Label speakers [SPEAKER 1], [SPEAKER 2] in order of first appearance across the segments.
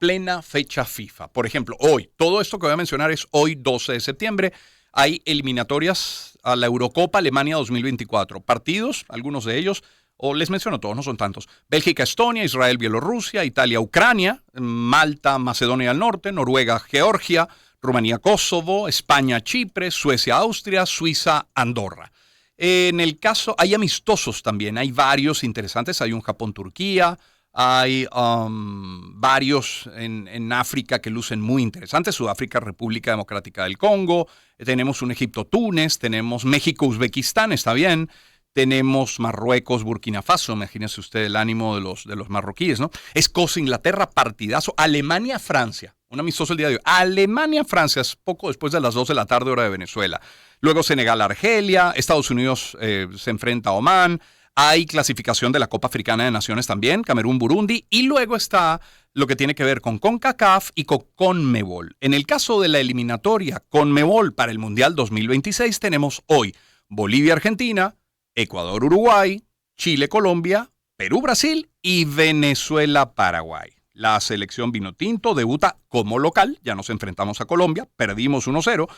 [SPEAKER 1] plena fecha FIFA. Por ejemplo, hoy, todo esto que voy a mencionar es hoy 12 de septiembre. Hay eliminatorias a la Eurocopa Alemania 2024. Partidos, algunos de ellos, o les menciono todos, no son tantos. Bélgica, Estonia, Israel, Bielorrusia, Italia, Ucrania, Malta, Macedonia del Norte, Noruega, Georgia, Rumanía, Kosovo, España, Chipre, Suecia, Austria, Suiza, Andorra. En el caso, hay amistosos también, hay varios interesantes, hay un Japón-Turquía, hay varios en África que lucen muy interesantes, Sudáfrica, República Democrática del Congo, tenemos un Egipto-Túnez, tenemos México-Uzbekistán, está bien, tenemos Marruecos, Burkina Faso, imagínese usted el ánimo de los marroquíes, ¿no? Escocia-Inglaterra, partidazo, Alemania-Francia, un amistoso el día de hoy, Alemania-Francia, es poco después de las 2 de la tarde hora de Venezuela. Luego Senegal-Argelia, Estados Unidos se enfrenta a Omán, hay clasificación de la Copa Africana de Naciones también, Camerún-Burundi, y luego está lo que tiene que ver con CONCACAF y con CONMEBOL. En el caso de la eliminatoria CONMEBOL para el Mundial 2026 tenemos hoy Bolivia-Argentina, Ecuador-Uruguay, Chile-Colombia, Perú-Brasil y Venezuela-Paraguay. La selección vinotinto debuta como local, ya nos enfrentamos a Colombia, perdimos 1-0.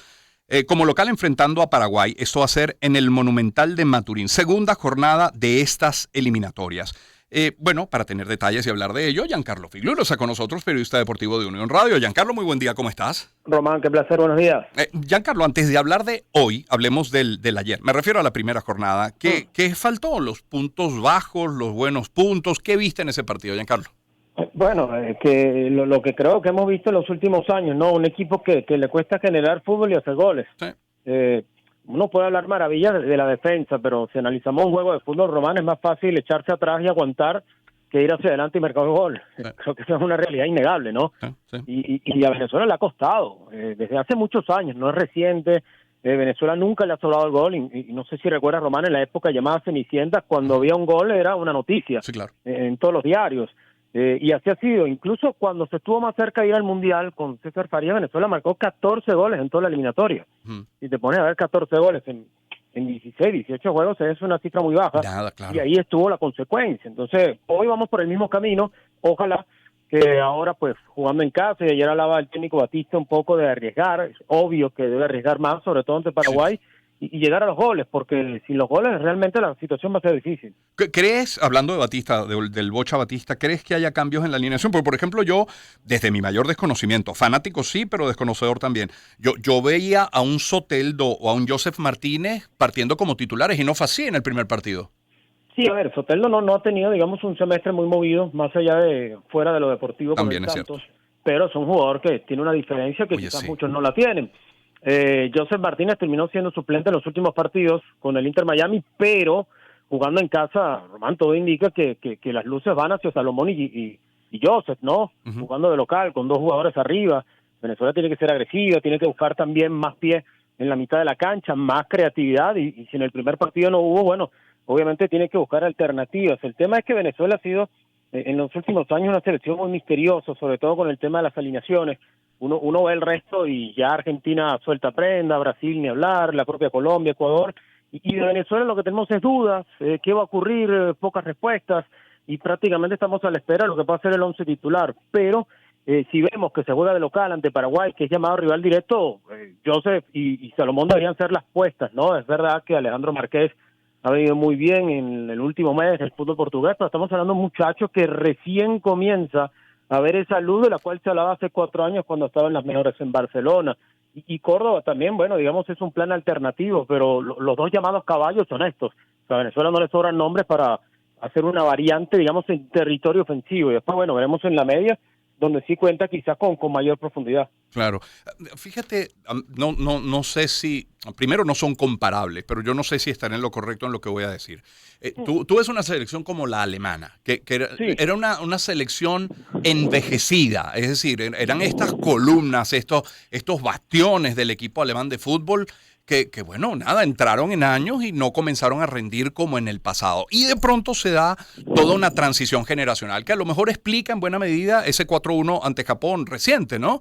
[SPEAKER 1] Como local enfrentando a Paraguay, esto va a ser en el Monumental de Maturín, segunda jornada de estas eliminatorias. Bueno, para tener detalles y hablar de ello, Giancarlo Figliuolo está con nosotros, periodista deportivo de Unión Radio. Giancarlo, muy buen día, ¿cómo estás?
[SPEAKER 2] Román, qué placer, buenos días.
[SPEAKER 1] Giancarlo, antes de hablar de hoy, hablemos del ayer. Me refiero a la primera jornada. ¿Qué faltó? ¿Los puntos bajos, los buenos puntos? ¿Qué viste en ese partido, Giancarlo?
[SPEAKER 2] Bueno, que lo que creo que hemos visto en los últimos años, ¿no? Un equipo que le cuesta generar fútbol y hacer goles.
[SPEAKER 1] Sí.
[SPEAKER 2] Uno puede hablar maravillas de la defensa, pero si analizamos un juego de fútbol, Román, es más fácil echarse atrás y aguantar que ir hacia adelante y marcar un gol.
[SPEAKER 1] Sí.
[SPEAKER 2] Creo que eso es una realidad innegable, ¿no?
[SPEAKER 1] Sí.
[SPEAKER 2] Y a Venezuela le ha costado, desde hace muchos años, no es reciente. Venezuela nunca le ha sobrado el gol, y no sé si recuerdas, Román, en la época llamada Cenicienta, cuando había un gol era una noticia.
[SPEAKER 1] Sí, claro.
[SPEAKER 2] En todos los diarios. Y así ha sido, incluso cuando se estuvo más cerca de ir al Mundial con César Farías, Venezuela marcó 14 goles en toda la eliminatoria. Si te pones a ver 14 goles en 16, 18 juegos, es una cifra muy baja.
[SPEAKER 1] Nada, claro.
[SPEAKER 2] Y ahí estuvo la consecuencia. Entonces, hoy vamos por el mismo camino, ojalá que ahora, pues, jugando en casa, y ayer hablaba el técnico Batista un poco de arriesgar, es obvio que debe arriesgar más, sobre todo ante Paraguay, sí, y llegar a los goles, porque sin los goles realmente la situación va a ser difícil.
[SPEAKER 1] ¿Crees, hablando de Batista, del Bocha Batista, crees que haya cambios en la alineación? Porque, por ejemplo, yo, desde mi mayor desconocimiento, fanático sí, pero desconocedor también, yo veía a un Soteldo o a un Joseph Martínez partiendo como titulares y no fue así en el primer partido.
[SPEAKER 2] Sí, a ver, Soteldo no ha tenido, digamos, un semestre muy movido, más allá de fuera de lo deportivo con el Santos, pero es un jugador que tiene una diferencia que quizás muchos no la tienen. Joseph Martínez terminó siendo suplente en los últimos partidos con el Inter Miami, pero jugando en casa, Román, todo indica que las luces van hacia Salomón y Joseph, ¿no? Jugando de local, con dos jugadores arriba. Venezuela tiene que ser agresiva, tiene que buscar también más pie en la mitad de la cancha, más creatividad, y si en el primer partido no hubo, bueno, obviamente tiene que buscar alternativas. El tema es que Venezuela ha sido en los últimos años una selección muy misteriosa, sobre todo con el tema de las alineaciones. Uno ve el resto y ya Argentina suelta prenda, Brasil ni hablar, la propia Colombia, Ecuador, y de Venezuela lo que tenemos es dudas, qué va a ocurrir, pocas respuestas, y prácticamente estamos a la espera de lo que pueda ser el 11 titular. Pero si vemos que se juega de local ante Paraguay, que es llamado rival directo, Joseph y Salomón deberían ser las puestas, ¿no? Es verdad que Alejandro Márquez ha venido muy bien en el último mes el fútbol portugués, pero estamos hablando de un muchacho que recién comienza a ver esa luz de la cual se hablaba hace 4 años cuando estaba en las mejores en Barcelona. Y Córdoba también, bueno, digamos, es un plan alternativo, pero los dos llamados caballos son estos. O sea, a Venezuela no le sobran nombres para hacer una variante, digamos, en territorio ofensivo. Y después, bueno, veremos en la media, donde sí cuenta quizás con mayor profundidad.
[SPEAKER 1] Claro. Fíjate, no sé si, primero no son comparables, pero yo no sé si estaré en lo correcto en lo que voy a decir. Tú ves una selección como la alemana, que era una selección envejecida, es decir, eran estas columnas, estos bastiones del equipo alemán de fútbol que bueno, nada, entraron en años y no comenzaron a rendir como en el pasado. Y de pronto se da toda una transición generacional que a lo mejor explica en buena medida ese 4-1 ante Japón reciente, ¿no?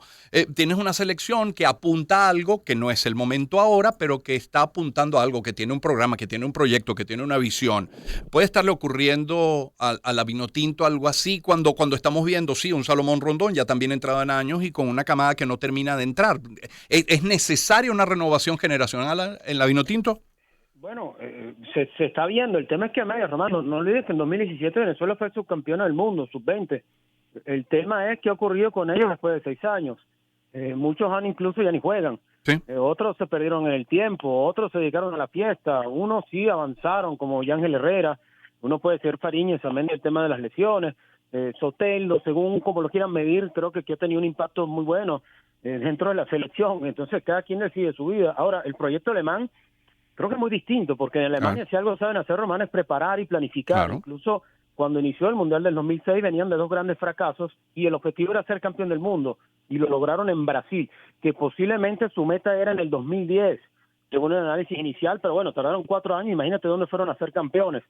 [SPEAKER 1] Tienes una selección que apunta a algo que no es el momento ahora, pero que está apuntando a algo, que tiene un programa, que tiene un proyecto, que tiene una visión. Puede estarle ocurriendo a la Vinotinto algo así cuando estamos viendo, sí, un Salomón Rondón ya también entrado en años y con una camada que no termina de entrar. ¿Es necesaria una renovación generacional en la Vinotinto?
[SPEAKER 2] Bueno, se está viendo. El tema es que, Román, no olvides que en 2017 Venezuela fue subcampeona del mundo, sub-20. El tema es qué ha ocurrido con ellos después de 6 años. Muchos han incluso ya ni juegan.
[SPEAKER 1] Sí.
[SPEAKER 2] Otros se perdieron en el tiempo, otros se dedicaron a la fiesta, unos sí avanzaron, como Yángel Herrera, uno puede ser Fariñez también del tema de las lesiones, Soteldo, según como lo quieran medir, creo que ha tenido un impacto muy bueno dentro de la selección. Entonces cada quien decide su vida. Ahora, el proyecto alemán creo que es muy distinto, porque en Alemania si algo saben hacer, Román, es preparar y planificar. Claro. Incluso cuando inició el Mundial del 2006 venían de 2 grandes fracasos y el objetivo era ser campeón del mundo, y lo lograron en Brasil, que posiblemente su meta era en el 2010, según el análisis inicial, pero bueno, tardaron 4 años, imagínate dónde fueron a ser campeones,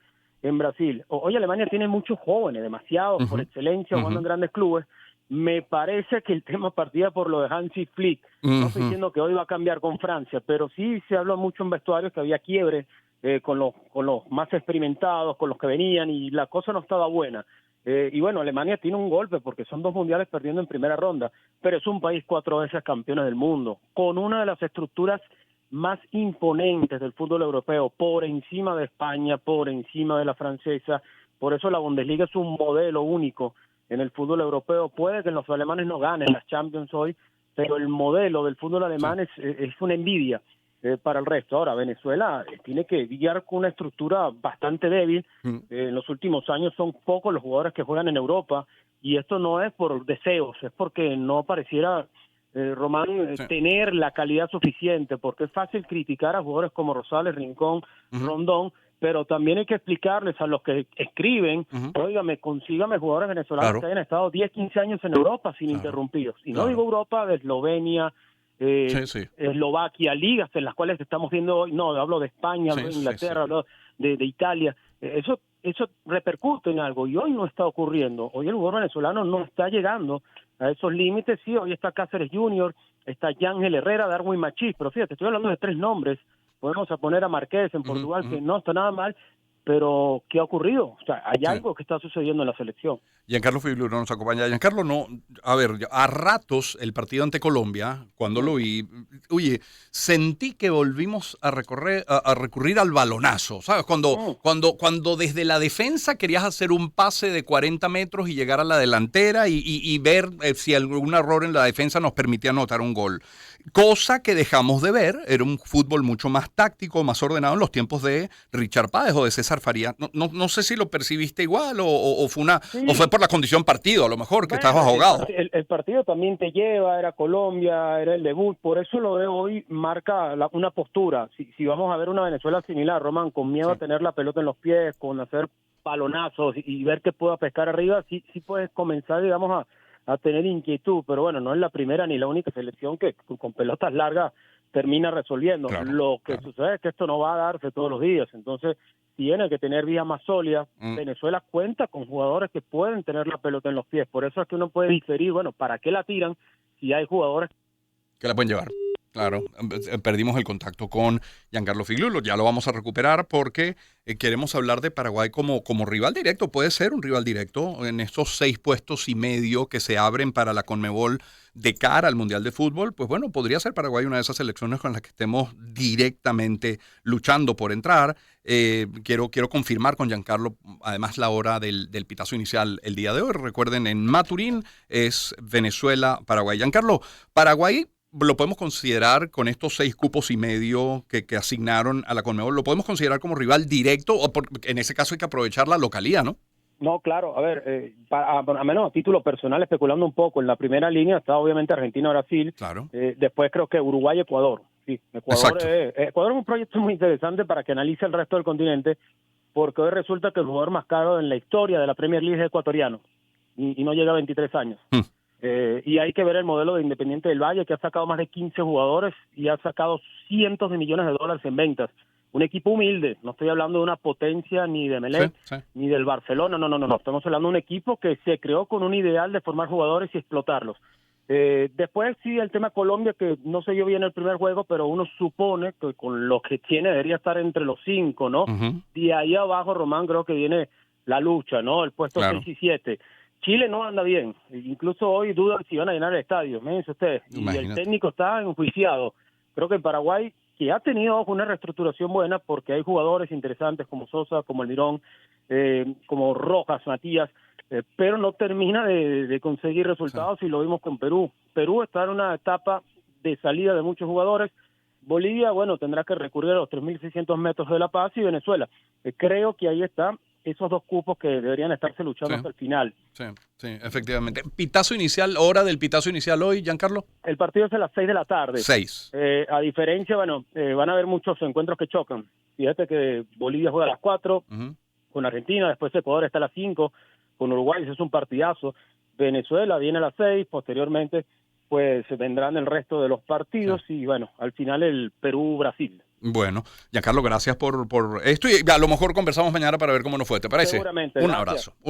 [SPEAKER 2] en Brasil. Hoy Alemania tiene muchos jóvenes, demasiados, por excelencia, jugando en grandes clubes. Me parece que el tema partía por lo de Hansi Flick. No estoy diciendo que hoy va a cambiar con Francia, pero sí se habló mucho en vestuarios que había quiebre con los más experimentados, con los que venían, y la cosa no estaba buena. Y bueno, Alemania tiene un golpe porque son 2 mundiales perdiendo en primera ronda, pero es un país 4 veces campeón del mundo, con una de las estructuras más imponentes del fútbol europeo, por encima de España, por encima de la francesa. Por eso la Bundesliga es un modelo único en el fútbol europeo. Puede que los alemanes no ganen las Champions hoy, pero el modelo del fútbol alemán es una envidia para el resto. Ahora, Venezuela tiene que guiar con una estructura bastante débil. En los últimos años son pocos los jugadores que juegan en Europa, y esto no es por deseos, es porque no pareciera, Román, tener la calidad suficiente, porque es fácil criticar a jugadores como Rosales, Rincón, Rondón, pero también hay que explicarles a los que escriben, óigame, consígame jugadores venezolanos que hayan estado 10, 15 años en Europa sin interrumpidos. Y no digo Europa, de Eslovenia, Eslovaquia, ligas en las cuales estamos viendo hoy, no, hablo de España, hablo de Inglaterra, hablo de Italia. Eso repercute en algo, y hoy no está ocurriendo. Hoy el jugador venezolano no está llegando a esos límites. Sí, hoy está Cáceres Junior, está Yángel Herrera, Darwin Machís, pero fíjate, estoy hablando de 3 nombres. Podemos poner a Marqués en Portugal, que no está nada mal, pero ¿qué ha ocurrido? O sea, hay algo que está sucediendo en la selección.
[SPEAKER 1] Giancarlo Figlio nos acompaña. Giancarlo, no, a ver, a ratos el partido ante Colombia, cuando lo vi, oye, sentí que volvimos a recurrir al balonazo, ¿sabes? Cuando desde la defensa querías hacer un pase de 40 metros y llegar a la delantera y ver si algún error en la defensa nos permitía anotar un gol. Cosa que dejamos de ver, era un fútbol mucho más táctico, más ordenado en los tiempos de Richard Páez o de César Farías. No sé si lo percibiste igual o fue por la condición partido, a lo mejor, que estabas ahogado.
[SPEAKER 2] El partido también te lleva, era Colombia, era el debut, por eso lo de hoy marca una postura. Si vamos a ver una Venezuela similar, Román, con miedo a tener la pelota en los pies, con hacer balonazos y ver que pueda pescar arriba, sí puedes comenzar, digamos, a tener inquietud, pero bueno, no es la primera ni la única selección que con pelotas largas termina resolviendo. Lo que sucede es que esto no va a darse todos los días, entonces tiene que tener vías más sólidas. Venezuela cuenta con jugadores que pueden tener la pelota en los pies, por eso es que uno puede diferir, bueno, ¿para qué la tiran si hay jugadores
[SPEAKER 1] que la pueden llevar? Claro, perdimos el contacto con Giancarlo Figliuolo, ya lo vamos a recuperar porque queremos hablar de Paraguay como rival directo. Puede ser un rival directo en estos 6 puestos y medio que se abren para la Conmebol de cara al Mundial de Fútbol. Pues bueno, podría ser Paraguay una de esas selecciones con las que estemos directamente luchando por entrar. Quiero confirmar con Giancarlo, además, la hora del pitazo inicial el día de hoy. Recuerden, en Maturín es Venezuela-Paraguay. Giancarlo, Paraguay lo podemos considerar, con estos 6 cupos y medio que asignaron a la Conmebol, lo podemos considerar como rival directo, o en ese caso hay que aprovechar la localía, ¿no?
[SPEAKER 2] No, claro, a ver, a menos a título personal, especulando un poco, en la primera línea está obviamente Argentina-Brasil,
[SPEAKER 1] claro.
[SPEAKER 2] Después creo que Uruguay-Ecuador. Sí, Ecuador es un proyecto muy interesante para que analice el resto del continente, porque hoy resulta que el jugador más caro en la historia de la Premier League es ecuatoriano, y no llega a 23 años. y hay que ver el modelo de Independiente del Valle, que ha sacado más de 15 jugadores y ha sacado cientos de millones de dólares en ventas. Un equipo humilde, no estoy hablando de una potencia ni de Melec, ni del Barcelona, no, estamos hablando de un equipo que se creó con un ideal de formar jugadores y explotarlos. Después sí, el tema Colombia, que no se dio bien el primer juego, pero uno supone que con lo que tiene debería estar entre los 5, ¿no? Y ahí abajo, Román, creo que viene la lucha, ¿no? El puesto 6 y 7. Chile no anda bien, incluso hoy dudan si van a llenar el estadio, fíjense ustedes, y el técnico está enjuiciado. Creo que Paraguay, que ha tenido una reestructuración buena porque hay jugadores interesantes como Sosa, como Almirón, como Rojas, Matías, pero no termina de conseguir resultados y lo vimos con Perú. Perú está en una etapa de salida de muchos jugadores. Bolivia, bueno, tendrá que recurrir a los 3.600 metros de La Paz, y Venezuela. Creo que ahí está esos dos cupos que deberían estarse luchando hasta el final.
[SPEAKER 1] Sí, efectivamente. Pitazo inicial, hora del pitazo inicial hoy, Giancarlo.
[SPEAKER 2] El partido es a las 6 de la tarde.
[SPEAKER 1] 6.
[SPEAKER 2] A diferencia, bueno, van a haber muchos encuentros que chocan. Fíjate que Bolivia juega a las 4, con Argentina, después Ecuador está a las 5, con Uruguay, ese es un partidazo. Venezuela viene a las 6, posteriormente pues vendrán el resto de los partidos y bueno, al final el Perú-Brasil.
[SPEAKER 1] Bueno, Giancarlo, gracias por esto y a lo mejor conversamos mañana para ver cómo nos fue, ¿te parece?
[SPEAKER 2] Seguramente.
[SPEAKER 1] Un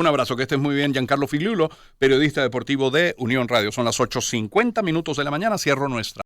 [SPEAKER 1] abrazo, que estés muy bien. Giancarlo Figliulo, periodista deportivo de Unión Radio. Son las 8:50 de la mañana, cierro nuestra